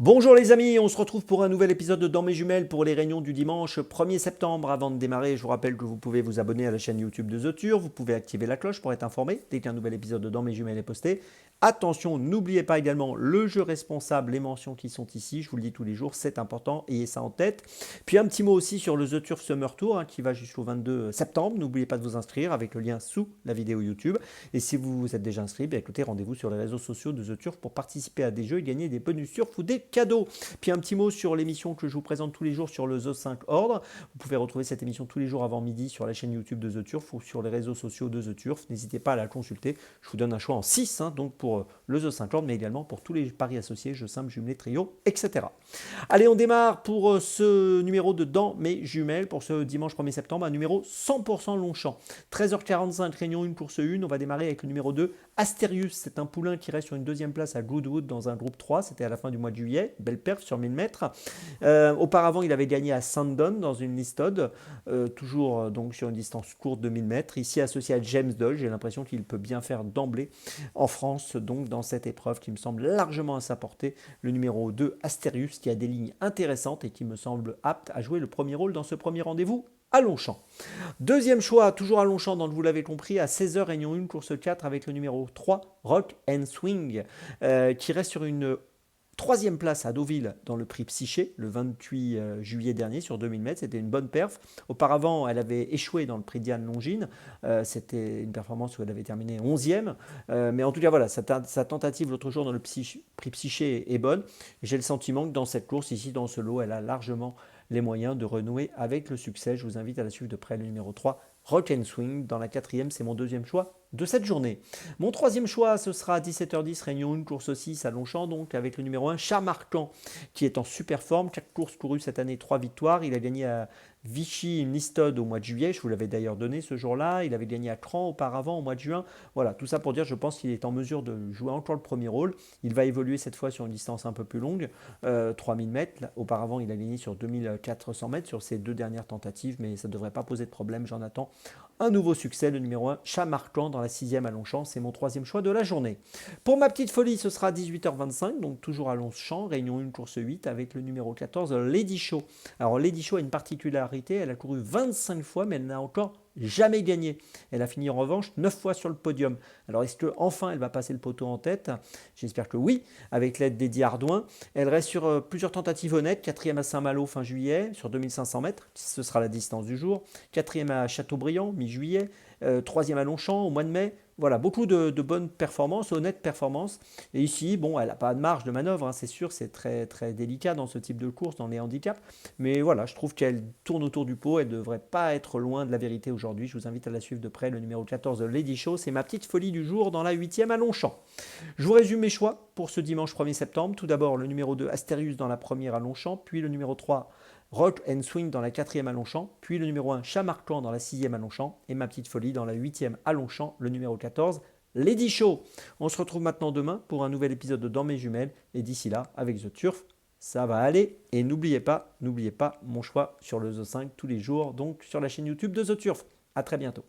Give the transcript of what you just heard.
Bonjour les amis, on se retrouve pour un nouvel épisode de Dans mes jumelles pour les réunions du dimanche 1er septembre. Avant de démarrer, je vous rappelle que vous pouvez vous abonner à la chaîne YouTube de The Turf, vous pouvez activer la cloche pour être informé dès qu'un nouvel épisode de Dans mes jumelles est posté. Attention, n'oubliez pas également le jeu responsable, les mentions qui sont ici, je vous le dis tous les jours, c'est important, ayez ça en tête. Puis un petit mot aussi sur le The Turf Summer Tour qui va jusqu'au 22 septembre, n'oubliez pas de vous inscrire avec le lien sous la vidéo YouTube. Et si vous vous êtes déjà inscrit, écoutez, rendez-vous sur les réseaux sociaux de The Turf pour participer à des jeux et gagner des bonus surf ou des cadeaux. Puis un petit mot sur l'émission que je vous présente tous les jours sur le The 5 Ordre. Vous pouvez retrouver cette émission tous les jours avant midi sur la chaîne YouTube de The Turf ou sur les réseaux sociaux de The Turf. N'hésitez pas à la consulter. Je vous donne un choix en 6, donc pour le The 5 Ordre, mais également pour tous les paris associés, jeux simples, jumelés, trio, etc. Allez, on démarre pour ce numéro de Dans mes jumelles, pour ce dimanche 1er septembre, un numéro 100% Longchamp. 13h45, réunion 1, course 1. On va démarrer avec le numéro 2, Astérius. C'est un poulain qui reste sur une deuxième place à Goodwood dans un groupe 3. C'était à la fin du mois de juillet. Belle perf sur 1000 mètres. Auparavant, il avait gagné à Sandon dans une listode, toujours donc sur une distance courte de 1000 mètres. Ici associé à James Dodge, j'ai l'impression qu'il peut bien faire d'emblée en France, donc dans cette épreuve qui me semble largement à sa portée. Le numéro 2, Astérius, qui a des lignes intéressantes et qui me semble apte à jouer le premier rôle dans ce premier rendez-vous à Longchamp. Deuxième choix, toujours à Longchamp, donc vous l'avez compris, à 16h, réunion 1, course 4, avec le numéro 3, Rock and Swing, qui reste sur une troisième place à Deauville dans le prix Psyché, le 28 juillet dernier sur 2000 mètres. C'était une bonne perf. Auparavant, elle avait échoué dans le prix Diane Longines. C'était une performance où elle avait terminé 11e. Mais en tout cas, voilà, sa tentative l'autre jour dans le prix Psyché est bonne. J'ai le sentiment que dans cette course, ici, dans ce lot, elle a largement les moyens de renouer avec le succès. Je vous invite à la suivre de près, le numéro 3, Rock and Swing. Dans la quatrième, c'est mon deuxième choix de cette journée. Mon troisième choix, ce sera à 17h10, réunion 1, course 6 à Longchamp, donc avec le numéro 1, Chat Marquant, qui est en super forme. 4 courses courues cette année, 3 victoires. Il a gagné à Vichy une listode au mois de juillet, je vous l'avais d'ailleurs donné ce jour-là. Il avait gagné à Cran auparavant au mois de juin. Voilà, tout ça pour dire, je pense qu'il est en mesure de jouer encore le premier rôle. Il va évoluer cette fois sur une distance un peu plus longue, 3000 mètres. Auparavant, il a gagné sur 2400 mètres sur ses deux dernières tentatives, mais ça ne devrait pas poser de problème. J'en attends un nouveau succès, le numéro 1, Chat Marquant, dans la 6e à Longchamp. C'est mon troisième choix de la journée. Pour ma petite folie, ce sera à 18h25, donc toujours à Longchamp, réunion 1, course 8, avec le numéro 14, Lady Show. Alors, Lady Show a une particularité, elle a couru 25 fois, mais elle n'a encore jamais gagné. Elle a fini en revanche 9 fois sur le podium. Alors est-ce qu'enfin elle va passer le poteau en tête? J'espère que oui, avec l'aide d'Eddie Ardouin. Elle reste sur plusieurs tentatives honnêtes. 4e à Saint-Malo fin juillet sur 2500 mètres, ce sera la distance du jour. 4e à Châteaubriand mi-juillet. 3e à Longchamp au mois de mai. Voilà, beaucoup de bonnes performances, honnêtes performances. Et ici, bon, elle n'a pas de marge de manœuvre, c'est sûr, c'est très, très délicat dans ce type de course, dans les handicaps. Mais voilà, je trouve qu'elle tourne autour du pot, elle ne devrait pas être loin de la vérité aujourd'hui. Je vous invite à la suivre de près, le numéro 14 de Lady Show. C'est ma petite folie du jour dans la 8e à Longchamp. Je vous résume mes choix pour ce dimanche 1er septembre. Tout d'abord, le numéro 2, Astérius, dans la première à Longchamp, puis le numéro 3, Rock and Swing dans la 4e à Longchamp, puis le numéro 1, Chat Marquant dans la 6e à Longchamp, et ma petite folie dans la 8e à Longchamp, le numéro 14, Lady Show. On se retrouve maintenant demain pour un nouvel épisode de Dans mes jumelles, et d'ici là, avec The Turf, ça va aller. Et n'oubliez pas mon choix sur le The 5 tous les jours, donc sur la chaîne YouTube de The Turf. À très bientôt.